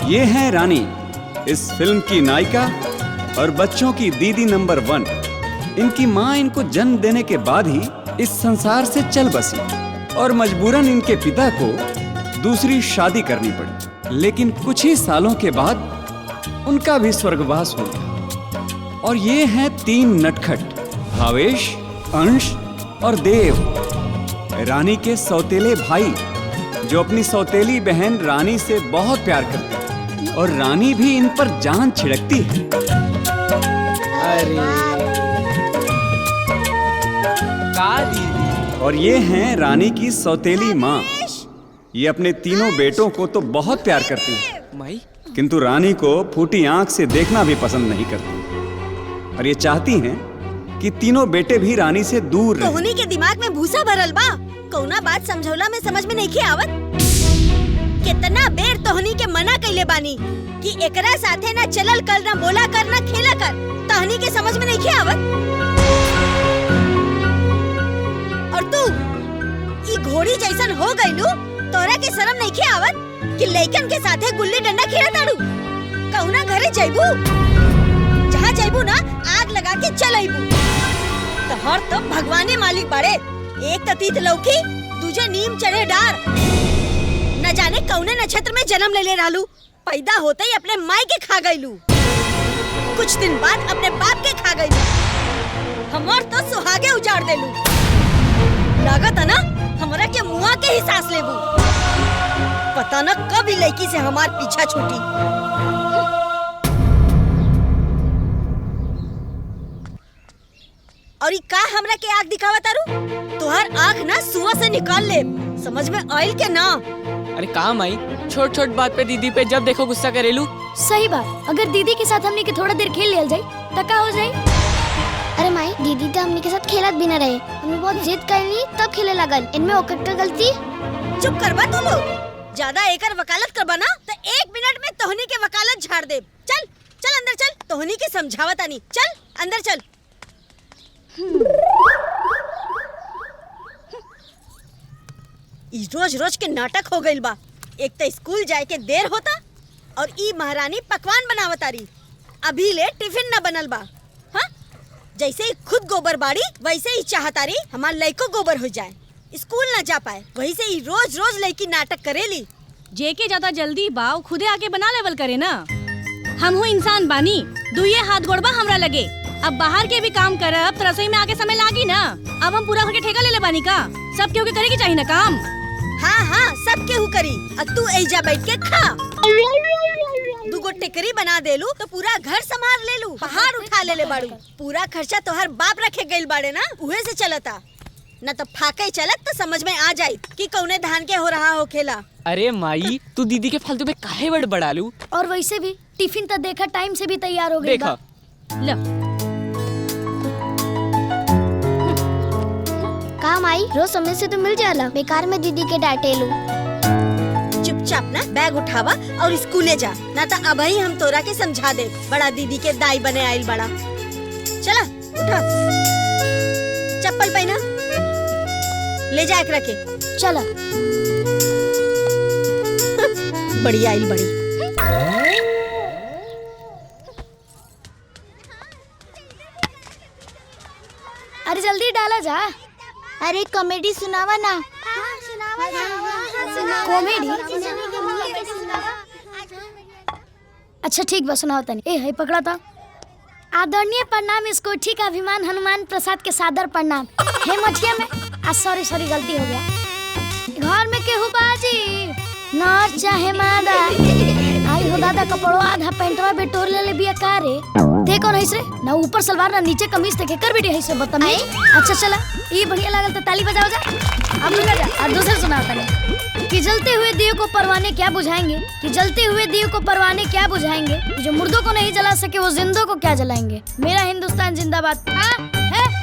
ये है रानी, इस फिल्म की नायिका और बच्चों की दीदी नंबर 1। इनकी माँ इनको जन्म देने के बाद ही इस संसार से चल बसी और मजबूरन इनके पिता को दूसरी शादी करनी पड़ी। लेकिन कुछ ही सालों के बाद उनका भी स्वर्गवास हो गया। और ये हैं 3 नटखट, भावेश, अंश और देव, रानी के सौतेले भाई, जो अपनी सौतेली बहन रानी से बहुत प्यार करते हैं और रानी भी इन पर जान छिड़कती है। अरे का दीदी। और ये हैं रानी की सौतेली माँ। ये अपने तीनों बेटों को तो बहुत प्यार करती है, माई, किंतु रानी को फूटी आंख से देखना भी पसंद नहीं करती। और ये चाहती हैं कि तीनों बेटे भी रानी से दूर रहें। तोहनी के दिमाग में भूसा भरल बा, कौना बात समझौला में समझ में नहीं आवत। कितना बेर तोहनी के मना कइले बानी कि एकरा साथे ना चलल कर, ना बोला कर, ना खेला कर। तोहनी के समझ में नहीं आवत। और तू ई घोड़ी जैसन हो गइलू, तोरा के शर्म नहीं आवत कि लइकन के साथे गुल्ली डंडा खेलत आड़ू। कौना घरे जाइबू, जहाँ जाइबू ना आग लगा के चल आइबू। तोहर तो भगवाने मालिक बाड़े, एक ततीत लौकी, दूजे नीम चढ़े डार। न जाने कौने नक्षत्र में जन्म ले रहलू, पैदा होते ही अपने माई के खा गईलू, कुछ दिन बाद अपने बाप के खा गईलू, हमार तो सुहागे उजाड़ देलू। लागत है ना हमरा के मुआ के ही सांस लेबू। पता न कब ही लड़की से हमार पीछा छूटी। और का हमरा के आँख दिखावा तारू? तोहर आँख ना सुआ से निकाल ले, समझ में आइल के ना? अरे काम आई, छोट छोट बात पे दीदी पे जब देखो गुस्सा करेलू। सही बात, अगर दीदी के साथ हमने के थोड़ा देर खेल लिया जाए तो का हो जाए? अरे माई, दीदी तो हमने के साथ खेलत भी न रहे, हमने बहुत जिद करनी तब खेले लगल। इनमें ओकर का गलती? चुप करबा तू लोग। ज्यादा एकर वकालत करबा ना तो 1 मिनट में तोहनी के वकालत झाड़ दे। चल चल अंदर चल, तोहनी के समझावत आनी। चल अंदर चल। रोज रोज के नाटक हो गइल बा। एक तो स्कूल जाए के देर होता और ई महारानी पकवान बनावत आरी, अभी ले टिफिन न बनल बा। हाँ, जैसे ही खुद गोबर बाड़ी वैसे ही चाहतारी हमार लइको गोबर हो जाए, स्कूल न जा पाए। वही से ही रोज रोज लइकी नाटक करेली। जेके ज्यादा जल्दी बा खुदे आके बना लेवल करे ना। हम हो इंसान बानी, दुइये हाथ गोड़बा हमरा लगे। अब बाहर के भी काम करब तो रसोई में आके समय लागी ना। अब हम पूरा घर के ठेका ले ले बानी का, सब केहू के करे के चाहिए ना काम। हाँ हाँ, सब केहू करी, अब तू एजा बैठ के खा। 2 गो टिकरी बना देलू तो पूरा घर संभाल लेलू, पहाड़ उठा ले बाड़ू। पूरा खर्चा तोहर बाप रखे गइल बाड़े ना, उहे से चलता। न तो फाके चलत तो समझ में आ जाई कि कौने धान के हो रहा हो खेला। अरे माई, तू दीदी के फालतू पे काहे बड़बड़ालू? और वैसे भी टिफिन तो देखा टाइम से भी तैयार हो गई। देखा लो काम आई, रोज समय से तो मिल जाला, बेकार में दीदी के डांटे लू। चुपचाप ना बैग उठावा और स्कूले जा, ना तो अब ही हम तोरा के समझा दे। बड़ा दीदी के दाई बने आइल बड़ा। चला उठा, चप्पल पहना, ले जा एकरा के। चला। बड़ी आइल बड़ी। अरे जल्दी डाला जा। अरे कॉमेडी सुनावा ना। कॉमेडी? अच्छा ठीक बा, सुनाओ तनी। ए है पकड़ा था। आदरणीय प्रणाम, इस कोठी का अभिमान हनुमान प्रसाद के सादर प्रणाम। हे मठिया में सॉरी गलती हो गया। घर में केहू बाजी न चाहे मादा। आई हो दादा, कपड़ो आधा पैंटवा बेटोर ले बिया का रे। देखो नहीं रे, ना ऊपर सलवार ना नीचे कमीज देखे कर बेटे है से बदतमीज। अच्छा चला, ये बढ़िया लागल तो ताली बजाओ जा। अब लगा जा और दूसरा सुनाओ तनी। कि जलते हुए दिए को परवाने क्या बुझाएंगे, कि जलते हुए दिए को परवाने क्या बुझाएंगे, जो मुर्दों को नहीं जला सके वो जिंदों को क्या जलाएंगे। मेरा हिंदुस्तान जिंदाबाद है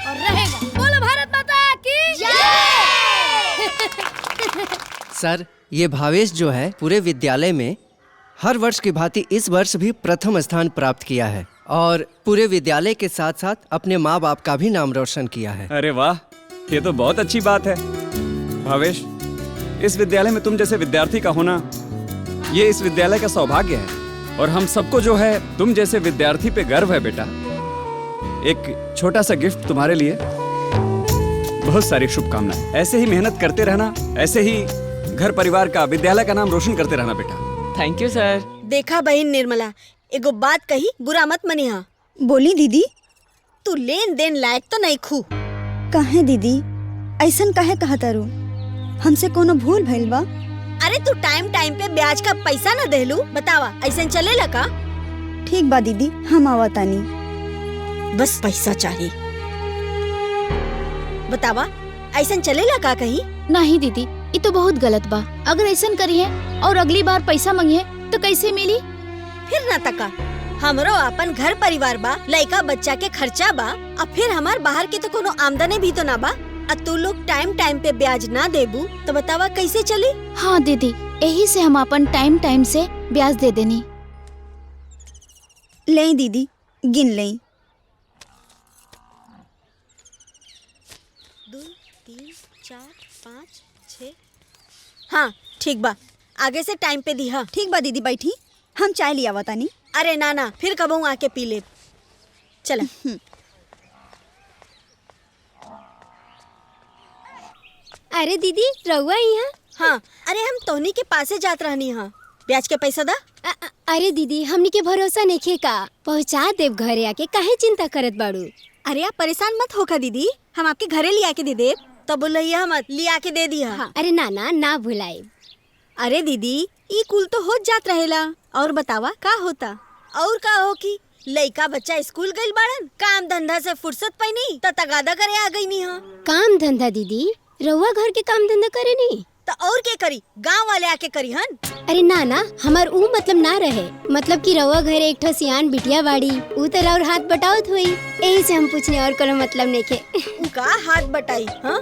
और रहेगा। बोलो भारत माता की जय। सर, ये भावेश जो है पूरे विद्यालय में हर वर्ष की भांति इस वर्ष भी प्रथम स्थान प्राप्त किया है और पूरे विद्यालय के साथ साथ अपने माँ बाप का भी नाम रोशन किया है। अरे वाह, ये तो बहुत अच्छी बात है। भावेश, इस विद्यालय में तुम जैसे विद्यार्थी का होना ये इस विद्यालय का सौभाग्य है और हम सबको जो है तुम जैसे विद्यार्थी पे गर्व है बेटा। एक छोटा सा गिफ्ट तुम्हारे लिए। बहुत सारी शुभकामनाएं। ऐसे ही मेहनत करते रहना, ऐसे ही घर परिवार का, विद्यालय का नाम रोशन करते रहना बेटा। थैंक यू सर। देखा बहन निर्मला, एगो बात कही बुरा मत मनिहा। बोली दीदी। तू लेन देन लायक तो नहीं खू। काहे दीदी ऐसन काहे कहतारू? हमसे कोनो भूल भइल बा? अरे तू टाइम टाइम पे ब्याज का पैसा न देलू, बतावा ऐसा चलेला का? ठीक बा दीदी, हम आवतानी। बस पैसा चाहिए। बतावा ऐसा चलेला का कहीं? नहीं दीदी, ये तो बहुत गलत बा। अगर ऐसा करिए और अगली बार पैसा मांगिए तो कैसे मिली? फिर न तका हमरो अपन घर परिवार बा, लड़का बच्चा के खर्चा बा, अब फिर हमार बाहर के तो कोनो आमदनी भी तो ना बा। अब तू लोग टाइम टाइम पे ब्याज ना देबू तो बतावा कैसे चली? हाँ दीदी, यही से हम अपन टाइम टाइम से ब्याज दे देनी। ले दीदी, गिन ले। 2 3 4 5 6। हाँ ठीक बा, आगे से टाइम पे दी। हाँ ठीक बा दीदी, बैठी, हम चाय लिया आवतानी। अरे ना ना, फिर कबू आके पी ले। चला। अरे दीदी रहुआ यहाँ? हाँ, अरे हम तोहनी के पासे जात रहनी। हाँ, ब्याज के पैसा दा। अरे दीदी हमनी के भरोसा नहीं का, पहुँचा देव घरे आके, काहे चिंता करत बाड़ू? अरे आप परेशान मत होगा दीदी, हम आपके घरे लिया के दे दे। तो बोलिए मत, लिया के दे दिया। हाँ। अरे नाना ना भुलाए। अरे दीदी ई कुल तो हो जात रहेला। और बतावा का होता? और का हो कि लइका बच्चा स्कूल गइल बाड़न, काम धंधा से फुर्सत पैनी तो तगादा करे आ गई नी। हाँ काम धंधा दीदी, रहुआ घर के काम धंधा करे नहीं तो और के करी? गांव वाले आके करी हन। अरे नाना हमार ऊ मतलब ना रहे, मतलब कि रहुआ घर एक ठो सियान बिटिया बाड़ी, ऊ तरह और हाथ बटावत हुई, यही से हम पूछने, और कोनो मतलब नहीं के। का हाथ बटाई? हाँ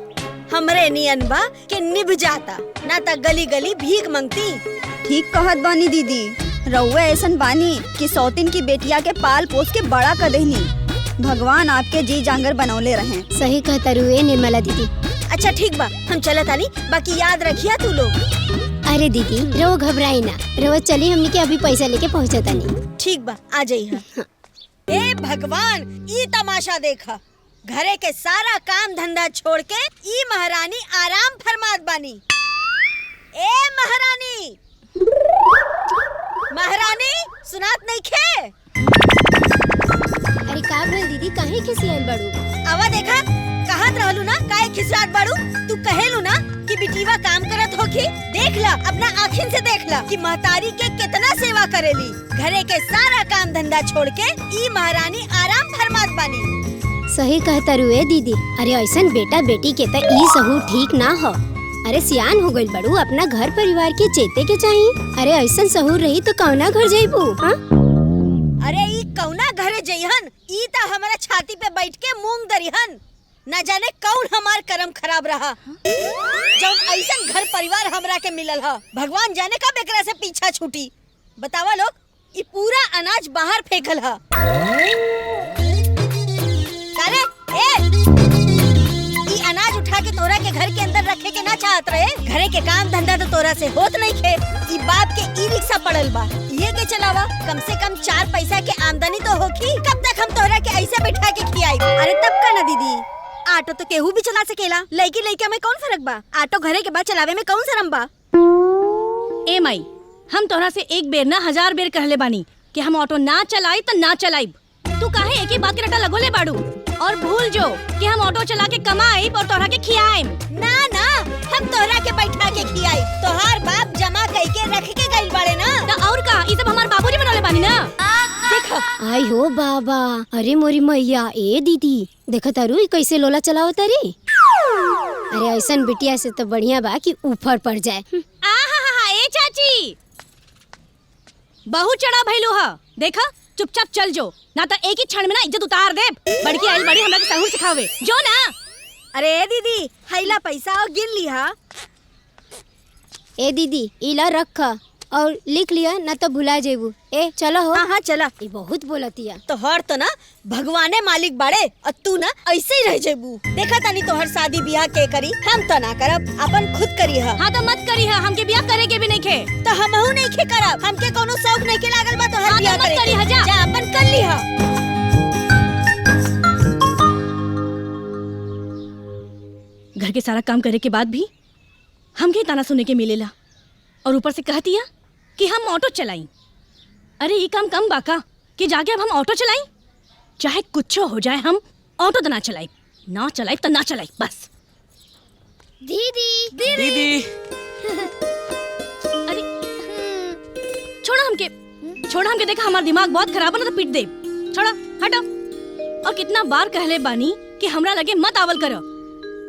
हमरे नियन बा के निभ जाता, ना ता गली गली भीख मांगती। ठीक कहत बानी दीदी, रउआ ऐसन बानी कि सौतीन की बेटिया के पाल पोस के बड़ा कर देनी। भगवान आपके जी जांगर बनौले रहे। सही कहता रुए निर्मला दीदी। अच्छा ठीक बा, हम चलत आनी, बाकी याद रखिया तू लोग। अरे दीदी रहो घबराई ना, रहो चली, हमनी के अभी पैसा लेके पहुँचता नहीं। ठीक बा, आ जाई। हाँ। ए भगवान, ई तमाशा देखा, घरे के सारा काम धंधा छोड़ के ई महारानी आराम फरमात बानी। ए महारानी, महारानी सुनात नहीं खे? अरे का भेल दीदी, काहे खिसियाल बाड़ू? आवा देखा, कहत रहलू ना काहे खिसियात बाड़ू? तू कहेलू ना कि बिटीवा काम करत होखी, देख ला अपना आँखिन से देख ला कि महतारी के कितना सेवा करेली। घरे के सारा काम धंधा छोड़ के ई महारानी आराम फरमात बानी। सही कहता रुए दीदी। अरे ऐसन बेटा बेटी के त ई सहू ठीक ना हो। अरे सियान हो गइल बड़ू, अपना घर परिवार के चेते के चाहिए। अरे ऐसन सहूर रही तो कौना घर जाइबू? हाँ अरे ई कौना घरे जइहन, ई ता हमारा छाती पे बैठ के मूंग दरिहन। न जाने कौन हमार करम खराब रहा जब ऐसन घर परिवार हमरा के मिलल हा। भगवान जाने कब एकरा से पीछा छूटी। बतावा लोग, ई पूरा अनाज बाहर फेंकल हा। अरे ई अनाज उठा के तोरा के घर के अंदर रखे के ना चाहत रहे? घरे के काम धंधा तो तोरा से होत नहीं खे। ई बाप के ई रिक्शा पड़ल बा, ये के चलावा, कम से कम 4 पैसा के आमदनी तो होखी। कब तक हम तोरा के ऐसे बैठा के खियाई? अरे तब का ना दीदी, ऑटो तो केहू भी चला सकेला, लड़की लड़का में कौन फर्क बा? ऑटो घरे के बाद चलावे में कौन शर्म बा? ए माई, हम तोरा से एक बेर ना 1000 बेर कहले बानी कि हम ऑटो ना चलाई तो ना चलाइब। तू काहे एक ही बात के रटा लगोले बाड़ू? और भूल जो कि हम ऑटो चला के कमाइब और तोरा के खियाइब। ना ना, हम तोरा के बैठा के खियाई, तोहार बाप जमा कई के रख के गइल बाड़े ना। तो और का, ई सब हमार बाबूजी बनौले बानी ना। देखो आई हो बाबा, अरे मोरी मैया, ए दीदी देखो तारू ई कैसे लोला चलाओ तारी। अरे ऐसन बिटिया से तो बढ़िया बा कि ऊपर पड़ जाए। आहा, ए चाची बहुत चढ़ा भइलू हा। देखा चुपचाप चल जो, ना तो एक ही क्षण में ना इज्जत उतार दे। बड़की आइल बड़ी हमरा के सहूर सिखावे जो ना। अरे दीदी, हैला पैसा और गिन लिहा। ए दीदी इला रख, और लिख लिया ना तो भुला जेबू। ए चलो हो। हाँ हाँ चला। ये बहुत बोलतिया। तोहर तो ना भगवाने मालिक बाड़े और तू ना ऐसे ही रह जेबू। देखा तानी तोहर शादी ब्याह के करी, हम तो ना करब, अपन खुद करी है। हाँ तो मत करी है, हमके ब्याह करे के भी नहीं खे। तो हमहू नहीं खे करब, हमके कोनो शौक नहीं के लागल बा तोहर हाँ, ब्याह तो मत करे करी के। है, जा। जा अपन कर ली है। घर के सारा काम करे के बाद भी हमके ताना सुने के मिलेला और ऊपर से कहती है कि हम ऑटो चलाई। अरे ये काम कम बाका कि जाके अब हम ऑटो चलाई, चाहे कुछ हो जाए हम ऑटो तो ना चलाई, ना चलाई तो ना चलाई बस। दीदी दीदी अरे छोड़ा हमके देखा हमारा दिमाग बहुत खराब है ना तो पीट दे। छोड़ा हटो। और कितना बार कहले बानी कि हमरा लगे मत आवल करो,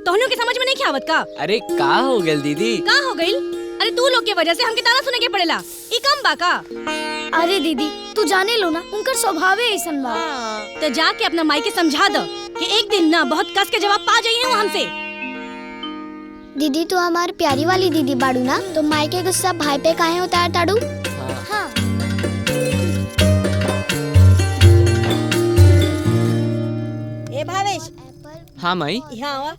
तोहनियों के समझ में नहीं आवत का। अरे का हो गेल दीदी? का हो गइल? अरे तू लोग के वजह से हमके ताना सुने के पड़ेला, ई कम बाका। अरे दीदी तू जाने लो ना उनकर स्वभाव ऐसन बा। तो जाके अपना माई के समझा दो कि एक दिन ना बहुत कस के जवाब पा जाइए वो हमसे। दीदी तू हमारी प्यारी वाली दीदी बाड़ू ना, तो माई के गुस्सा भाई पे काहे उतार ताड़ू? हाँ ए भावेश, हाँ माई। यहाँ आवा।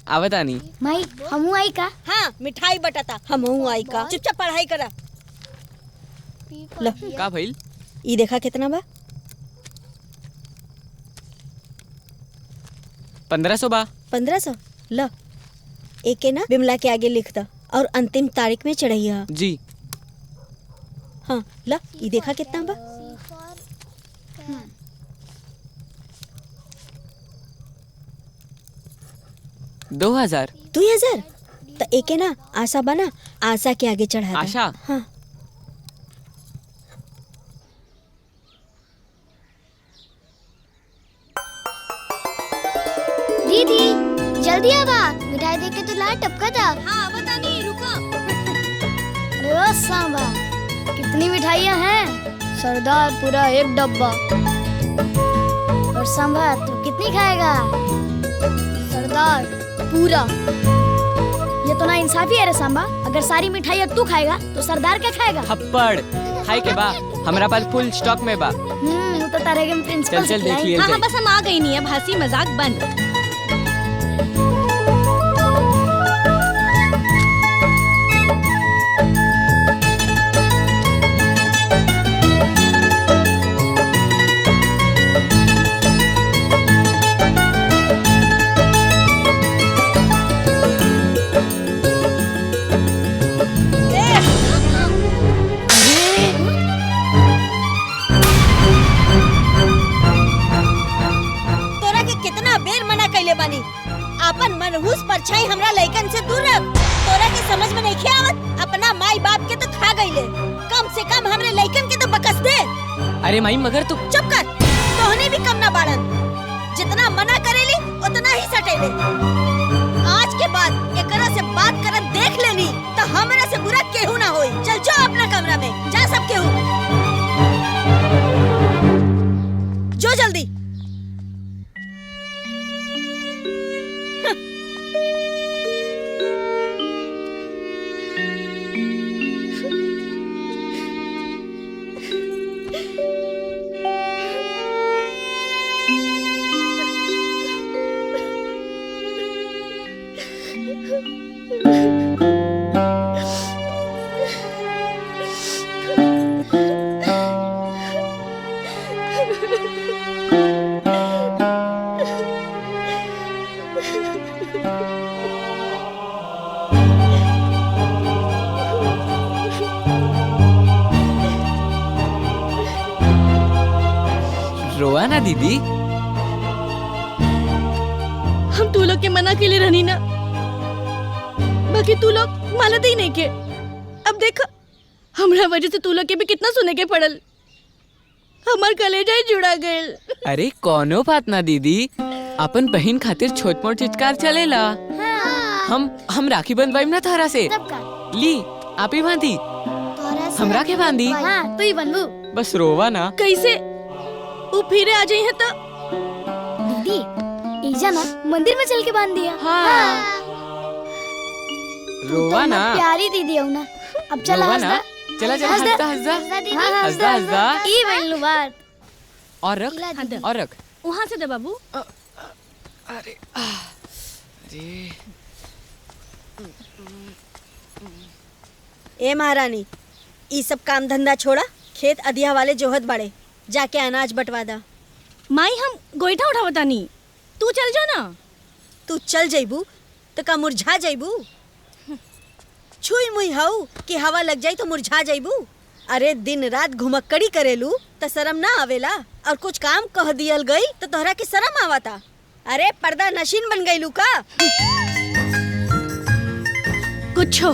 आवता नहीं। माई हमू आई का? हाँ मिठाई बटाता, हमहू आई का। चुपचाप पढ़ाई करा। लो का भइल? ई देखा कितना बा? 1500 बा। 1500। लो एक के ना बिमला के आगे लिख दो और अंतिम तारीख में चढ़ाइया। जी। हाँ लो ई देखा कितना बा? 2000। 2000। तो एक है ना आशा बना, आशा के आगे चढ़ा दो। आशा? हाँ। दीदी जल्दी आवा, मिठाई देख के तो लार टपका था। हाँ बता नहीं, रुको। अरे ओ सांबा कितनी मिठाइयाँ हैं? सरदार पूरा एक डब्बा। और सांबा तू कितनी खाएगा? सरदार पूरा। ये तो ना इंसाफी है रे सांबा, अगर सारी मिठाइयाँ तू खाएगा तो सरदार क्या खाएगा? थप्पड़ खाए के बा, हमरा पास फुल स्टॉक में बा। वो तो तारे के प्रिंसिपल चल देख लिए। हाँ बस हम आ गई नहीं, अब हंसी मजाक बंद। अपन मनहूस परछाई हमरा लइकन से दूर रख। तोरा के समझ में नहीं आवत, अपना माई बाप के तो खा गईले, कम से कम हमरे लइकन के तो बकस दे। अरे माई मगर तू चुप कर, तोहनी भी कम ना बाड़न, जितना मना करेली उतना ही सटेले। आज के बाद एकरा से बात करत देख लेनी तो हमरा से बुरा केहू ना होई। चल जाओ अपना कमरा में, जा सब केहू जो जल्दी। रोआ ना दीदी। हम तू लोग के मना के लिए रहनी ना, बाकी तू लोग मानत ही नहीं के। अब देखो हमरा वजह से तू लोग के भी कितना सुने के पड़ल, हमार कलेजा ही जुड़ा गइल। अरे कोनो बात ना दीदी, अपन बहन खातिर छोट मोट चिचकार चलेला। हम राखी बंधवाइम ना थारा से। ली आप ही बांधी, हमरा के बांधी। हाँ तू ही बनबू। बस रोवा ना। कैसे वो फिरे आ जाई है तो? दीदी ईजा ना मंदिर में चल के बांध दिया। हाँ। रोवा ना। प्यारी दीदी हो ना, अब चल रोवा हंस ना। ना। चला चला हंसदा हंसदा हंसदा हंसदा ई बनलू बात। और रख और रख। वहाँ से दे बाबू। अरे ए महारानी, ई सब काम धंधा छोड़ा, खेत अधिया वाले जोहत बड़े, जाके अनाज बंटवा दा। माई हम गोईठा उठा बतानी, तू चल जाओ ना। तू चल जइबू तो का मुरझा जइबू? छुई मुई हाउ कि हवा लग जाई तो मुरझा जइबू? अरे दिन रात घुमक्कड़ी करेलू तो शर्म ना आवेला? और कुछ काम कह दियल गई तो तोहरा की शर्म आवता? अरे पर्दा नशीन बन गईलू का? कुछ हो,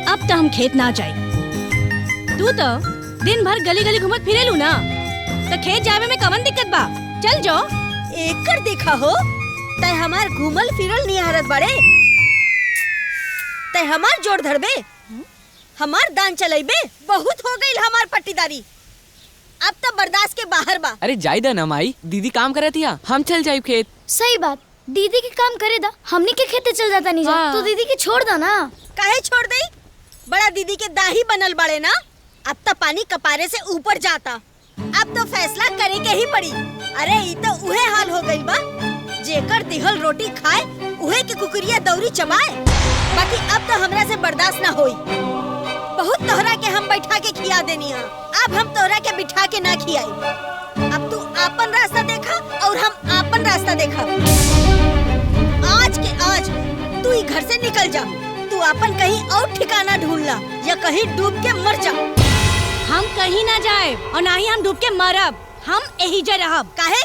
अब तो हम खेत ना जाए। तू तो दिन भर गली गली घूमत फिरेलू ना, तो खेत जावे में कवन दिक्कत बा? चल जाओ। एकर देखा हो, तय हमार घूमल फिरल निहारत बड़े, तय हमार जोड़ धरबे, हमार दान चलेबे। बहुत हो गई हमार पट्टीदारी, अब तो बर्दाश्त के बाहर बा। अरे जाई दा ना माई, दीदी काम करत हिया, हम चल जाई खेत। सही बात, दीदी के काम करे दा, हमनी के खेते चल जाता नहीं जा। तो दीदी के छोड़ दा ना। काहे छोड़ दई? बड़ा दीदी के दाही बनल बड़े ना, अब तो पानी कपारे से ऊपर जाता, अब तो फैसला करे के ही पड़ी। अरे ई तो उहे हाल हो गई बा, जेकर दिहल रोटी खाए उहे की कुकुरिया दौरी चबाए। बाकी अब तो हमरा से बर्दाश्त ना होई। बहुत तोहरा के हम बैठा के खिया देनी है, अब हम तोहरा के बिठा के ना खियाई। अब तू आपन रास्ता देखा और हम आपन रास्ता देखा। आज के आज तू ही घर से निकल जा, तू अपन कहीं और ठिकाना ढूंढ ला, या कहीं डूब के मर जा। हम कहीं ना जाए और ना ही हम डूब के मरब, हम यही जा रहब। काहे?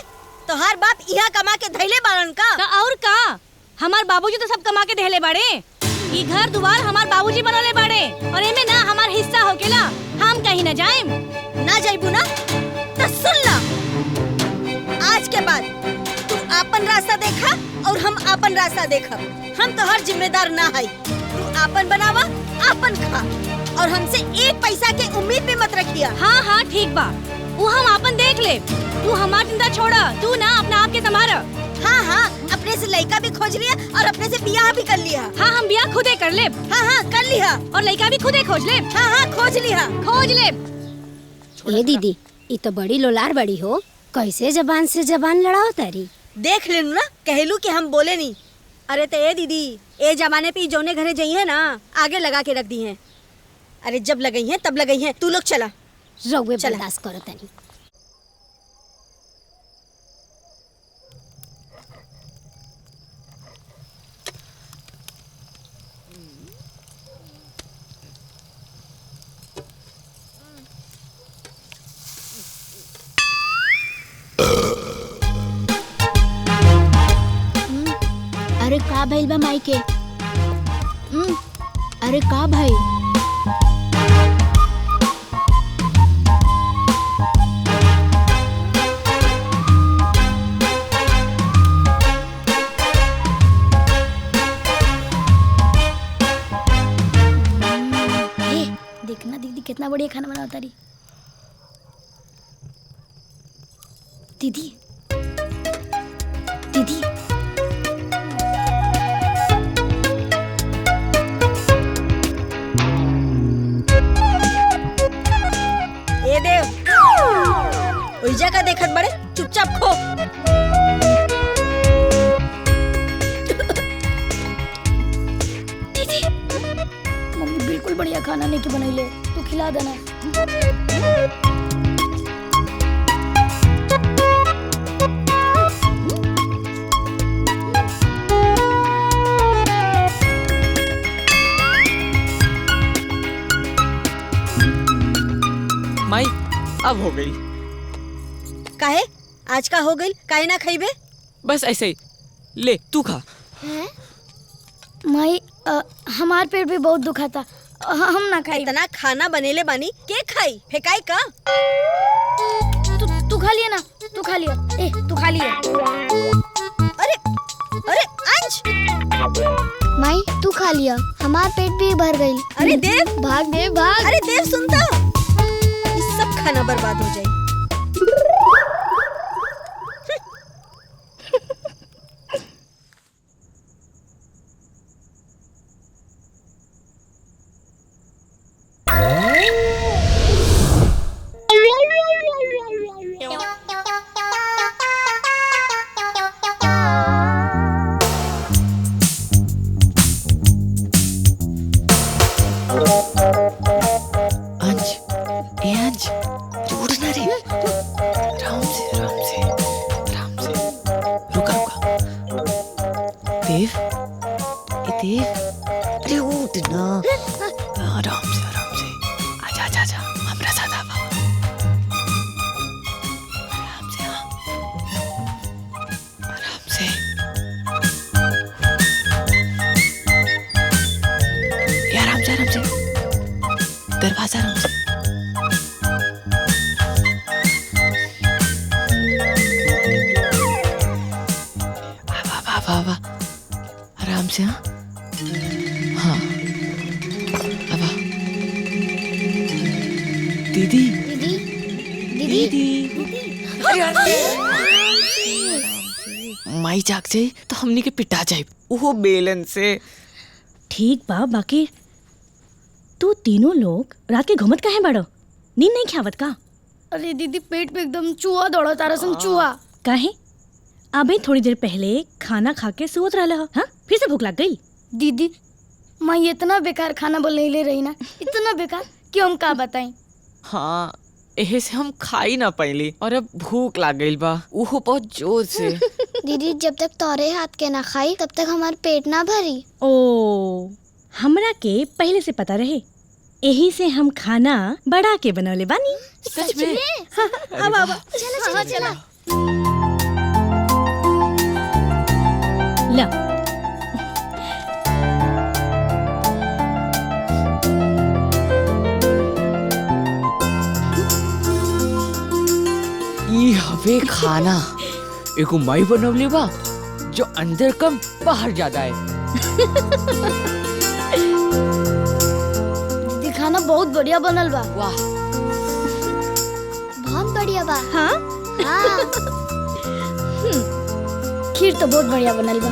तोहार बाप यहाँ कमा के धैले बारन का? तो और का, हमार बाबूजी तो सब कमा के देले बाड़े। ये घर दुआर हमार बाबूजी बनौले बाड़े, और एमे ना हमार हिस्सा होकेला। हम कहीं ना जाएम। ना जाइबू ना तो सुन ला, आज के बाद तू आपन रास्ता देखा और हम आपन रास्ता देखब। हम तो हर जिम्मेदार ना है, तू आपन बनावा, आपन खा, और हमसे एक पैसा के उम्मीद भी मत रखिया। हाँ हाँ ठीक बा, वो हम आपन देख ले। तू हमार चिंता छोड़ा, तू ना अपना आप के संभाल। हाँ हाँ, अपने से लड़का भी खोज लिया और अपने से बियाह भी कर लिया। हाँ हम बियाह खुदे कर ले। हाँ हाँ कर लिया, और लड़का भी खुदे खोज ले। हाँ हाँ खोज लिया। खोज ले। ए दीदी, ये तो बड़ी लोलार बड़ी हो, कैसे जबान से जबान लड़ाओ तारी? देख लेनु ना, कहलू कि हम बोले नहीं। अरे तो ए दीदी, ए जमाने पे जौने घरे जाई है ना, आगे लगा के रख दी है। अरे जब लगई है तब लगई है, तू लोग चला। रउए बर्दाश्त करो तनी। अरे का भइल बा माई के? अरे का भाई? देखना दीदी कितना बढ़िया खाना बनाता रही। दीदी दीदी ए देव, ओइजा का देखत बड़े, चुपचाप खो। दीदी, मम्मी बिल्कुल बढ़िया खाना नहीं के बनैले, तू खिला देना। माई अब हो गई। काहे? आज का हो गई, काहे ना खइबे? बस ऐसे ही, ले तू खा। माई हमार पेट भी बहुत दुखा था, हम ना खाई। इतना खाना बनेले बानी, के खाई? फेकाई का? तू खा लिया ना, तू खा लिया। ए तू खा लिया। अरे अरे अंश, माई तू खा लिया, हमार पेट भी भर गई। अरे देव, भाग दे भाग। अरे देव सुनता, ये सब खाना बर्बाद हो जाए। ए अंज उठ ना रे, आराम से आराम से आराम से, रुका रुका। देव, ए देव, अरे उठ ना, आराम से आजा आजा आजा, हमरा साथ आ बाबा, आराम से आराम से, ये आराम से, दरवाजा आराम से। आवा आराम से। हाँ हाँ आवा। दीदी दीदी दीदी माई जाग जाए तो हमनी के पिटा जाए वो बेलन से। ठीक बा, बाकी तू तीनों लोग रात के घूमत काहे बाड़ो? नींद नहीं खावत का? अरे दीदी पेट पे एकदम चूहा दौड़ा तारा संग चूहा। काहे? अबे थोड़ी देर पहले खाना खा के सोत रहला हो, हाँ? फिर से भूख लग गई? दीदी माँ इतना बेकार खाना बनैले रही ना, इतना बेकार कि हम का बताएं। हाँ एहे से हम खाई ना पाइली और अब भूख लाग गइल बा, वो बहुत जोर से। दीदी जब तक तोरे हाथ के ना खाई तब तक हमार पेट ना भरी। ओ, हमरा के पहले से पता रहे, यही से हम खाना बढ़ा के बनौले बानी। सच में? अब अब चला चला। ला ई हवे खाना एको माई बनवले बा जो अंदर कम बाहर ज्यादा है। दीदी खाना बहुत बढ़िया बनल बा। वाह बहुत बढ़िया बा। हाँ हाँ। खीर तो बहुत बढ़िया बनल बा।